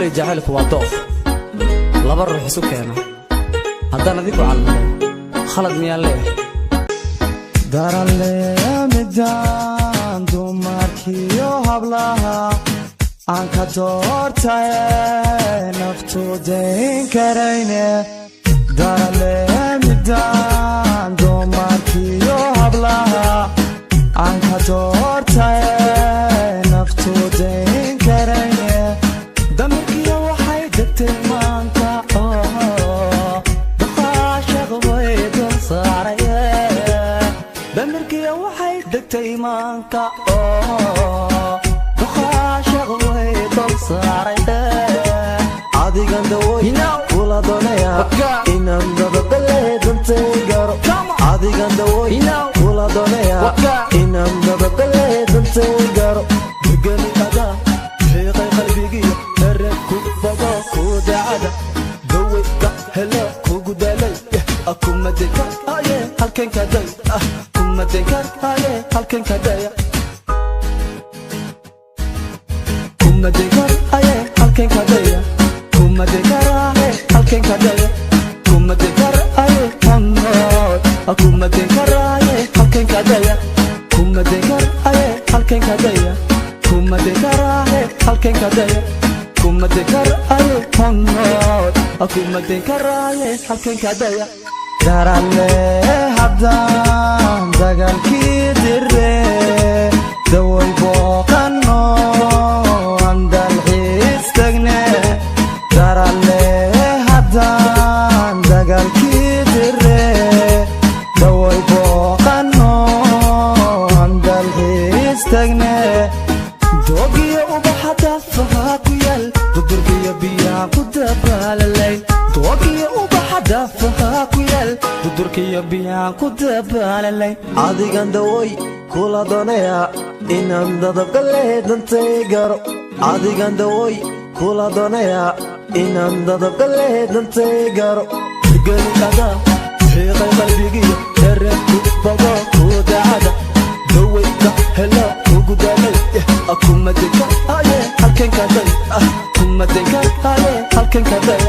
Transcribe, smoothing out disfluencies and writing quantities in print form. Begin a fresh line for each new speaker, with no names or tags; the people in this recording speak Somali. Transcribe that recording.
كل جعلك واضح لبر روح سكينة هذا نذيك علمه خلد ميال ليه
دار اللي مدان دوماركيو هبلها عنك دورتاي نفتو دين كرينه دار اللي مدان دوماركيو هبلها عنك دورتاي نفتو دين كرينه دمركيو وحي دتي مانكا بخاشق ويدن صاريه دمركيو وحي دتي مانكا بخاشق ويدن صاريه adigan dawoy kula doonaya inaan dabaqale dantay garo adigan dawoy kula doonaya inaan dabaqale dantay garo gani ada sheeqay qalbigi darku bago ku daada dawoy ka helo kugu dalay akuma dekar aye halkan ka day akuma dekar aye halkan ka day kuma dekar aye halkan ka day kuma dekar aye halkan ka day kuma dekar aye hannood kuma dekar aye halkan ka day kuma dekar aye halkan ka day kuma dekar aye halkan ka day kuma dekar aye hannood kuma dekar aye halkan ka day daralle habdan dagalkii dirre dawoy booqanno andal xiistagne daralle habdan dagalkii dirre dawoy booqanno andal xiistagne doogiyo ubaxa daafaha ku yaal dudurkiyo biyaa ku dabaalalay doogiyo ubaxa daafaha ku yaal dudurkiyo biyaa ku dabaalalay adigan dawoy kula doonaya inaan dadabqale dantay garo adigan dawoy kula doonaya inaan dadabqale dantay garo gani ada sheeqay qalbigiyo darku bago ku daada dawoy ka helo kugu dalay akuma dekar aye halkan ka day akuma dekar aye halkan ka day